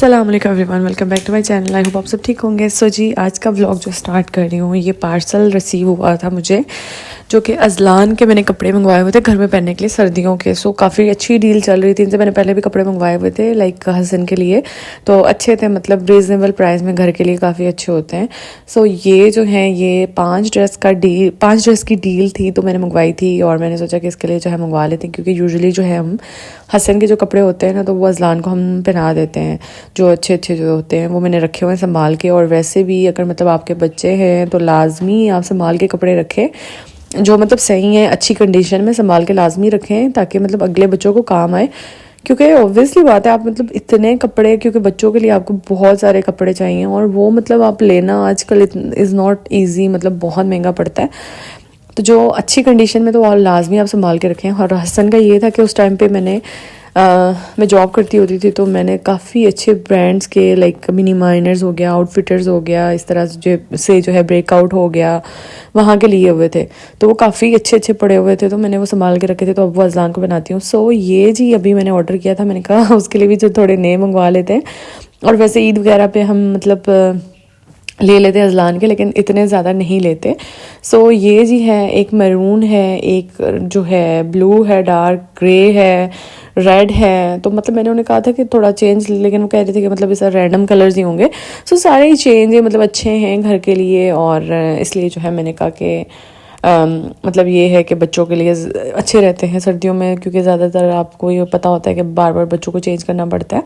अस्सलाम वालेकुम everyone, welcome back to my channel. I hope आप सब ठीक होंगे। सो जी, आज का व्लॉग जो स्टार्ट कर रही हूँ, ये पार्सल रिसीव हुआ था मुझे, जो कि अजलान के मैंने कपड़े मंगवाए हुए थे घर में पहनने के लिए सर्दियों के। सो काफ़ी अच्छी डील चल रही थी। इनसे मैंने पहले भी कपड़े मंगवाए हुए थे लाइक हसन के लिए, तो अच्छे थे, मतलब रीज़नेबल प्राइस में घर के लिए काफ़ी अच्छे होते हैं। सो ये जो है ये 5 ड्रेस की डील थी, तो मैंने मंगवाई थी और मैंने सोचा कि इसके लिए जो है मंगवा लेते हैं, क्योंकि यूजुअली जो है हम हसन के जो कपड़े होते हैं ना, तो वो अजलान को हम पहना देते हैं, जो अच्छे अच्छे जो होते हैं वो मैंने रखे हुए हैं संभाल के। और वैसे भी अगर मतलब आपके बच्चे हैं तो लाजमी आप संभाल के कपड़े रखें, जो मतलब सही है, अच्छी कंडीशन में संभाल के लाजमी रखें, ताकि मतलब अगले बच्चों को काम आए। क्योंकि ऑब्वियसली बात है, आप मतलब इतने कपड़े, क्योंकि बच्चों के लिए आपको बहुत सारे कपड़े चाहिए और वो मतलब आप लेना आजकल इज़ नॉट ईजी, मतलब बहुत महंगा पड़ता है। तो जो अच्छी कंडीशन में तो और लाजमी आप संभाल के रखें। और हसन का ये था कि उस टाइम पे मैं जॉब करती होती थी, तो मैंने काफ़ी अच्छे ब्रांड्स के लाइक मिनी माइनर्स हो गया, आउटफिटर्स हो गया, इस तरह से जो है ब्रेकआउट हो गया, वहाँ के लिए हुए थे। तो वो काफ़ी अच्छे अच्छे पड़े हुए थे, तो मैंने वो संभाल के रखे थे, तो अब वो अजलान को बनाती हूँ। सो ये जी अभी मैंने ऑर्डर किया था, मैंने कहा उसके लिए भी जो थोड़े नए मंगवा लेते हैं। और वैसे ईद वगैरह पे हम मतलब ले लेते हैं अजलान के, लेकिन इतने ज़्यादा नहीं लेते। सो ये जी है, एक मैरून है, एक जो है ब्लू है, डार्क ग्रे है, रेड है। तो मतलब मैंने उन्हें कहा था कि थोड़ा चेंज, लेकिन वो कह रहे थे कि मतलब इस रैंडम कलर्स ही होंगे। सो सारे ही चेंज है, मतलब अच्छे हैं घर के लिए। और इसलिए जो है मैंने कहा कि मतलब ये है कि बच्चों के लिए अच्छे रहते हैं सर्दियों में, क्योंकि ज़्यादातर आपको ये पता होता है कि बार बार बच्चों को चेंज करना पड़ता है।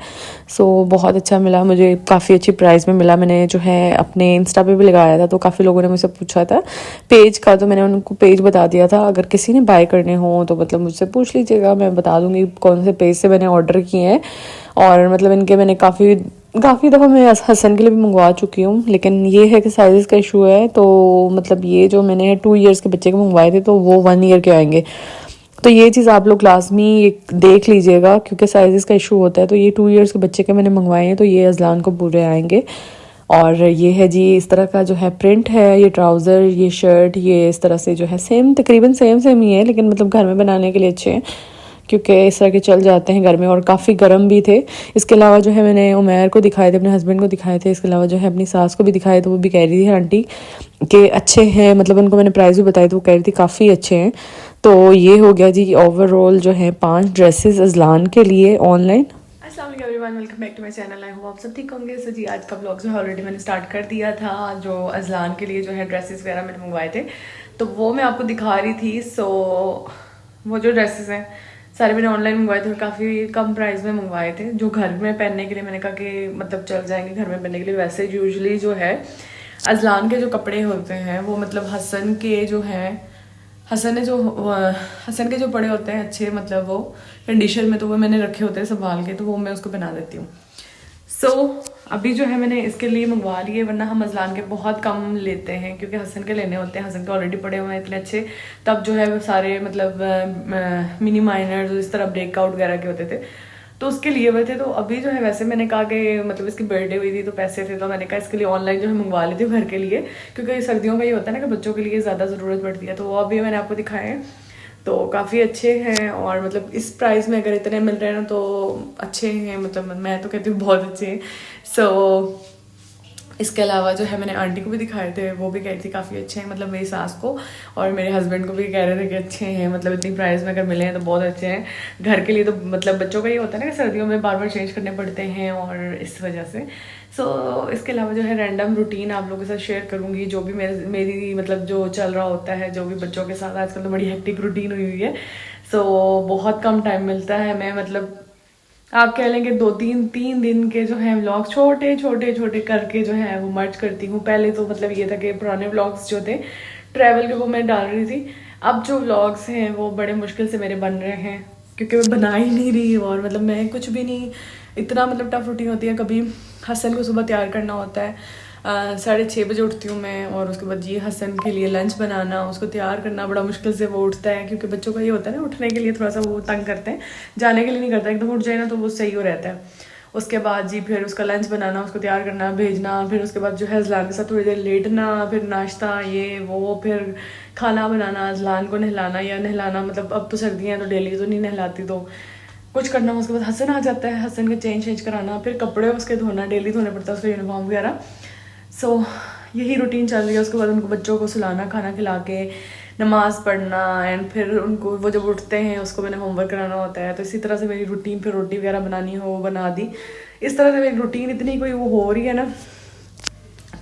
सो बहुत अच्छा मिला मुझे, काफ़ी अच्छी प्राइस में मिला। मैंने जो है अपने इंस्टा पे भी लगाया था, तो काफ़ी लोगों ने मुझसे पूछा था पेज का, तो मैंने उनको पेज बता दिया था। अगर किसी ने बाय करने हो तो मतलब मुझसे पूछ लीजिएगा, मैं बता दूँगी कौन से पेज से मैंने ऑर्डर किए हैं। और मतलब इनके मैंने काफ़ी काफ़ी दफ़ा मैं हसन के लिए भी मंगवा चुकी हूँ, लेकिन ये है कि साइज़ का इशू है। तो मतलब ये जो मैंने 2 ईयर्स के बच्चे के मंगवाए थे, तो वो 1 ईयर के आएंगे। तो ये चीज़ आप लोग लाजमी देख लीजिएगा, क्योंकि साइज़ का इशू होता है। तो ये 2 ईयर्स के बच्चे के मैंने मंगवाए हैं, तो ये अजलान को पूरे आएंगे। और ये है जी, इस तरह का जो है प्रिंट है, ये ट्राउज़र, ये शर्ट, ये इस तरह से जो है सेम, तकरीबन सेम सेम ही है, लेकिन मतलब घर में बनाने के लिए अच्छे हैं, क्योंकि इस तरह के चल जाते हैं घर में। और काफ़ी गर्म भी थे। इसके अलावा जो है मैंने उमैर को दिखाए थे, अपने हस्बैंड को दिखाए थे। इसके अलावा जो है अपनी सास को भी दिखाए, तो वो भी कह रही थी आंटी कि अच्छे हैं, मतलब उनको मैंने प्राइस भी बताई, तो वो कह रही थी काफ़ी अच्छे हैं। तो ये हो गया जी ओवरऑल जो है 5 ड्रेसेस अजलान के लिए ऑनलाइन। अस्सलाम वालेकुम everyone, welcome back to my channel. I hope आप सब ठीक होंगे। सो जी, आज का ब्लॉग जो है ऑलरेडी मैंने स्टार्ट कर दिया था। जो अजलान के लिए जो है ड्रेसेस वगैरह मैंने मंगवाए थे, तो वो मैं आपको दिखा रही थी। सो वो जो ड्रेसेस हैं सारे मैंने ऑनलाइन मंगवाए थे और काफ़ी कम प्राइस में मंगवाए थे, जो घर में पहनने के लिए मैंने कहा कि मतलब चल जाएंगे घर में पहनने के लिए। वैसे यूजुअली जो है अजलान के जो कपड़े होते हैं वो मतलब हसन के जो हैं, हसन के जो पड़े होते हैं अच्छे, मतलब वो कंडीशन में, तो वो मैंने रखे होते हैं संभाल के, तो वो मैं उसको बना देती हूँ। सो अभी जो है मैंने इसके लिए मंगवा लिए, वरना हम अजलान के बहुत कम लेते हैं, क्योंकि हसन के लेने होते हैं, हसन के ऑलरेडी पड़े हुए हैं इतने अच्छे। तब जो है वो सारे मतलब मिनी माइनर्स इस तरह ब्रेकआउट वगैरह के होते थे, तो उसके लिए हुए थे। तो अभी जो है वैसे मैंने कहा कि मतलब इसकी बर्थडे हुई थी तो पैसे थे, तो मैंने कहा इसके लिए ऑनलाइन जो है मंगवा लेती हूँ घर के लिए, क्योंकि सर्दियों का ये होता है ना कि बच्चों के लिए ज़्यादा ज़रूरत पड़ती है। तो वो अभी मैंने आपको दिखाए हैं, तो काफ़ी अच्छे हैं। और मतलब इस प्राइस में अगर इतने मिल रहे हैं ना, तो अच्छे हैं, मतलब मैं तो कहती हूँ बहुत अच्छे हैं। सो इसके अलावा जो है मैंने आंटी को भी दिखाए थे, वो भी कह रही थी काफ़ी अच्छे हैं, मतलब मेरी सास को और मेरे हस्बैंड को भी कह रहे थे कि अच्छे हैं, मतलब इतनी प्राइस में अगर मिले हैं तो बहुत अच्छे हैं घर के लिए। तो मतलब बच्चों का ये होता है ना कि सर्दियों में बार बार चेंज करने पड़ते हैं, और इस वजह से। सो इसके अलावा जो है रैंडम रूटीन आप लोगों के साथ शेयर करूँगी, जो भी मेरी मतलब जो चल रहा होता है, जो भी बच्चों के साथ। आजकल तो बड़ी हेक्टिक रूटीन हुई हुई है। सो बहुत कम टाइम मिलता है। मैं मतलब आप कह लेंगे 2-3 दिन के जो है व्लॉग छोटे छोटे छोटे करके जो है वो मर्ज करती हूँ। पहले तो मतलब ये था कि पुराने व्लॉग्स जो थे ट्रैवल के, वो मैं डाल रही थी। अब जो व्लॉग्स हैं वो बड़े मुश्किल से मेरे बन रहे हैं, क्योंकि मैं बना ही नहीं रही। और मतलब मैं कुछ भी नहीं, इतना मतलब टफ रूटीन होती है। कभी हसन को सुबह तैयार करना होता है, 6:30 बजे उठती हूँ मैं, और उसके बाद ये हसन के लिए लंच बनाना, उसको तैयार करना, बड़ा मुश्किल से वो उठता है, क्योंकि बच्चों का ये होता है ना उठने के लिए थोड़ा सा वो तंग करते हैं, जाने के लिए नहीं करता। एकदम उठ जाए ना तो वो सही हो रहता है। उसके बाद जी फिर उसका लंच बनाना, उसको तैयार करना, भेजना, फिर उसके बाद जो है अजलान के साथ थोड़ी देर लेटना, फिर नाश्ता ये वो, फिर खाना बनाना, अजलान को नहलाना या नहलाना, मतलब अब तो सर्दियाँ हैं तो डेली तो नहीं नहलाती, तो कुछ करना, उसके बाद हसन आ जाता है, हसन का चेंज कराना, फिर कपड़े उसके धोना, डेली धोने पड़ता है उसका यूनिफॉर्म वगैरह। सो यही रूटीन चल रही है। उसके बाद उनको बच्चों को सुलाना, खाना खिला के नमाज़ पढ़ना, एंड फिर उनको वो जब उठते हैं उसको मैंने होमवर्क कराना होता है। तो इसी तरह से मेरी रूटीन, फिर रोटी वगैरह बनानी हो वो बना दी। इस तरह से मेरी रूटीन इतनी कोई वो हो रही है ना,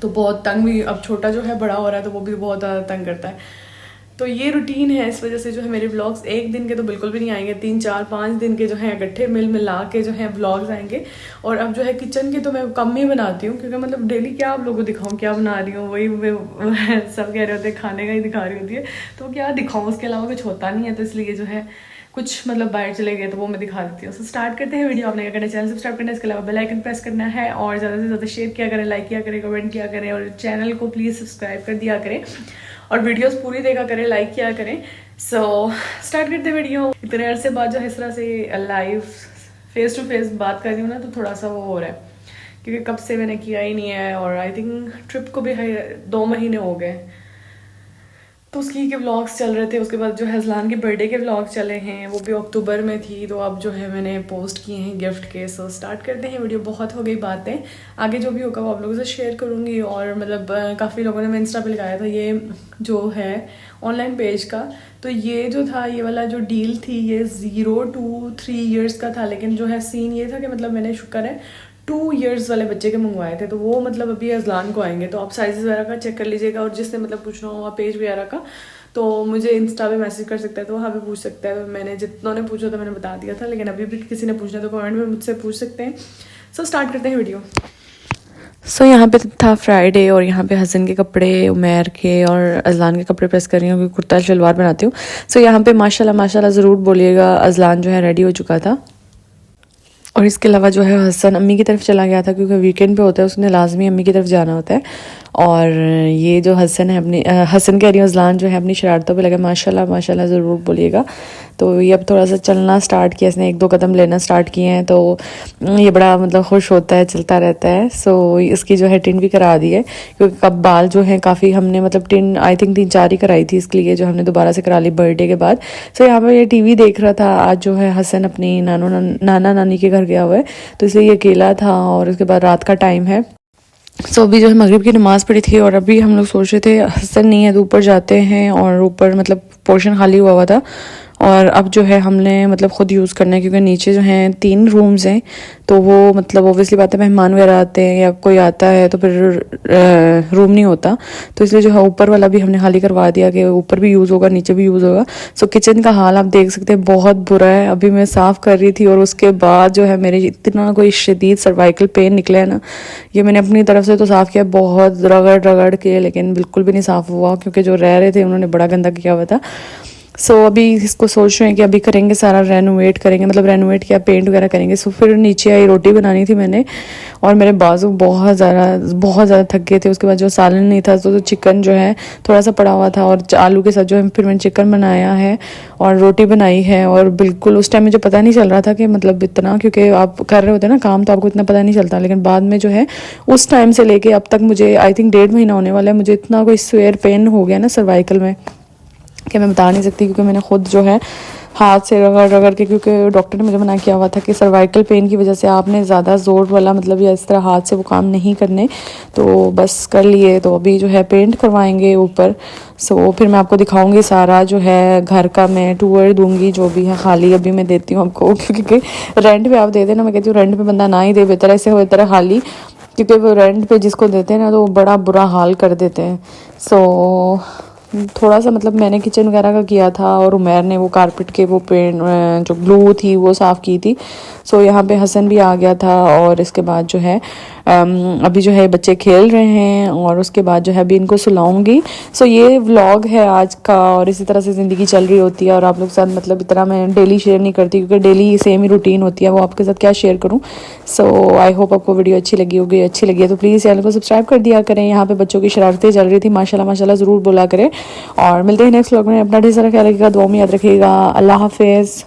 तो बहुत तंग भी, अब छोटा जो है बड़ा हो रहा है तो वो भी बहुत ज़्यादा तंग करता है। तो ये रूटीन है, इस वजह से जो है मेरे व्लॉग्स एक दिन के तो बिल्कुल भी नहीं आएंगे, 3 4 5 दिन के जो है इकट्ठे मिला के जो है व्लॉग्स आएंगे। और अब जो है किचन के तो मैं कम ही बनाती हूँ, क्योंकि मतलब डेली क्या आप लोगों को दिखाऊँ क्या बना रही हूँ, वही सब कह रहे होते हैं खाने का ही दिखा रही होती है, तो क्या दिखाऊँ, उसके अलावा कुछ होता नहीं है। तो इसलिए जो है कुछ मतलब बाहर चले गए तो वो मैं दिखा देती हूँ। सो स्टार्ट करते हैं वीडियो। आपने क्या करना है, चैनल सब्सक्राइब करना है, इसके अलावा बेल आइकन प्रेस करना है, और ज़्यादा से ज़्यादा शेयर किया करें, लाइक किया करें, कमेंट किया करें, और चैनल को प्लीज़ सब्सक्राइब कर दिया करें, और वीडियोस पूरी देखा करें, लाइक किया करें। सो स्टार्ट करते हैं वीडियो। इतने अरसे बाद जो है इस तरह से लाइव फेस टू फेस बात कर रही हूँ ना, तो थोड़ा सा वो हो रहा है, क्योंकि कब से मैंने किया ही नहीं है, और आई थिंक ट्रिप को भी 2 महीने हो गए। तो उसकी के व्लॉग्स चल रहे थे, उसके बाद जो है अज़लान के बर्थडे के व्लॉग चले हैं, वो भी अक्टूबर में थी, तो अब जो है मैंने पोस्ट किए हैं गिफ्ट के। सो स्टार्ट करते हैं वीडियो। बहुत हो गई बातें, आगे जो भी होगा वो आप लोगों से शेयर करूँगी। और मतलब काफ़ी लोगों ने मैं इंस्टा पे लगाया था ये जो है ऑनलाइन पेज का, तो ये जो था ये वाला जो डील थी ये 0 to 3 years का था, लेकिन जो है सीन ये था कि मतलब मैंने शुक्र है 2 years वाले बच्चे के मंगवाए थे, तो वो मतलब अभी अज़लान को आएंगे। तो आप साइज़ वगैरह का चेक कर लीजिएगा, और जिससे मतलब पूछना होगा पेज वगैरह का तो मुझे इंस्टा पे मैसेज कर सकता है, तो वहाँ पे पूछ सकता है। मैंने जितनों ने पूछा था मैंने बता दिया था, लेकिन अभी भी किसी ने पूछना तो कमेंट में मुझसे पूछ सकते हैं। सो स्टार्ट करते हैं वीडियो। सो यहाँ पे था फ्राइडे, और यहाँ पे हसन के कपड़े, उमैर के और अज़लान के कपड़े प्रेस कर रही हूँ, क्योंकि कुर्ता शलवार बनाती हूँ। सो यहाँ पे माशाल्लाह माशाल्लाह ज़रूर बोलिएगा, अज़लान जो है रेडी हो चुका था। और इसके अलावा जो है हसन अम्मी की तरफ चला गया था, क्योंकि वीकेंड पे होता है, उसने लाजमी अम्मी की तरफ जाना होता है। और ये जो हसन है अपनी हसन कह रही हूँ, अज़लान जो है अपनी शरारतों पे लगा, माशाल्लाह माशाल्लाह ज़रूर बोलिएगा। तो ये अब थोड़ा सा चलना स्टार्ट किया, इसने 1 2 कदम लेना स्टार्ट किए हैं, तो ये बड़ा मतलब खुश होता है, चलता रहता है। सो इसकी जो है टिन भी करा दी है, क्योंकि कब बाल जो हैं काफ़ी हमने मतलब टिन आई थिंक 3 4 ही कराई थी, इसके लिए जो हमने दोबारा से करा ली बर्थडे के बाद। सो यहाँ पर ये टीवी देख रहा था। आज जो है हसन अपनी नाना नानी के घर गया हुआ है, तो इसलिए ये अकेला था, और उसके बाद रात का टाइम है। सो अभी जो है मगरिब की नमाज़ पढ़ी थी, और अभी हम लोग सोच रहे थे हसन नहीं है तो ऊपर जाते हैं, और ऊपर मतलब पोर्शन खाली हुआ था, और अब जो है हमने मतलब ख़ुद यूज़ करना है, क्योंकि नीचे जो हैं 3 रूम्स हैं, तो वो मतलब ओब्वियसली बात है मेहमान वगैरह आते हैं या कोई आता है तो फिर रूम नहीं होता, तो इसलिए जो है ऊपर वाला भी हमने खाली करवा दिया कि ऊपर भी यूज़ होगा नीचे भी यूज़ होगा। सो किचन का हाल आप देख सकते हैं, बहुत बुरा है। अभी मैं साफ़ कर रही थी, और उसके बाद जो है मेरे इतना कोई शदीद सर्वाइकल पेन निकला है ना, ये मैंने अपनी तरफ से तो साफ़ किया बहुत रगड़ रगड़ के, लेकिन बिल्कुल भी नहीं साफ़ हुआ, क्योंकि जो रह रहे थे उन्होंने बड़ा गंदा किया हुआ था। सो अभी इसको सोच रहे हैं कि अभी करेंगे सारा, रेनोवेट करेंगे, मतलब रेनोवेट किया, पेंट वगैरह करेंगे। सो फिर नीचे आई, रोटी बनानी थी मैंने, और मेरे बाजू बहुत ज़्यादा थक गए थे। उसके बाद जो सालन नहीं था, तो चिकन जो है थोड़ा सा पड़ा हुआ था, और आलू के साथ जो है फिर मैंने चिकन बनाया है और रोटी बनाई है। और बिल्कुल उस टाइम मुझे पता नहीं चल रहा था कि मतलब इतना, क्योंकि आप कर रहे होते हैं ना काम, तो आपको इतना पता नहीं चलता, लेकिन बाद में जो है उस टाइम से लेके अब तक मुझे आई थिंक 1.5 महीना होने वाला है, मुझे इतना कोई स्वेयर पेन हो गया ना सर्वाइकल में कि मैं बता नहीं सकती, क्योंकि मैंने खुद जो है हाथ से रगड़ रगड़ के, क्योंकि डॉक्टर ने मुझे मना किया हुआ था कि सर्वाइकल पेन की वजह से आपने ज़्यादा ज़ोर वाला मतलब या इस तरह हाथ से वो काम नहीं करने, तो बस कर लिए। तो अभी जो है पेंट करवाएंगे ऊपर। सो फिर मैं आपको दिखाऊंगी सारा जो है घर का, मैं टूर दूंगी जो भी है, खाली अभी मैं देती हूँ आपको, क्योंकि रेंट पे आप दे देना, मैं कहती हूँ रेंट पे बंदा ना ही दे, बेहतर ऐसे हो बेहतर खाली, क्योंकि वो रेंट पे जिसको देते हैं ना तो बड़ा बुरा हाल कर देते हैं। सो थोड़ा सा मतलब मैंने किचन वगैरह का किया था, और उमैर ने वो कारपेट के वो पेंट जो ग्लू थी वो साफ़ की थी। सो यहाँ पे हसन भी आ गया था, और इसके बाद जो है अभी जो है बच्चे खेल रहे हैं, और उसके बाद जो है अभी इनको सुलाऊंगी। सो ये व्लॉग है आज का, और इसी तरह से ज़िंदगी चल रही होती है, और आप लोग के साथ मतलब इतना मैं डेली शेयर नहीं करती, क्योंकि डेली सेम ही रूटीन होती है, वो आपके साथ क्या शेयर करूँ। सो आई होप आपको वीडियो अच्छी लगी होगी, अच्छी लगी है तो प्लीज़ चैनल को सब्सक्राइब कर दिया करें। यहाँ पे बच्चों की शरारतें चल रही थी, माशाल्लाह माशाल्लाह ज़रूर बोला करें, और मिलते हैं नेक्स्ट व्लॉग में। अपना ढेर सारा ख्याल रखिएगा, दुआ में याद रखिएगा। अल्लाह हाफिज़।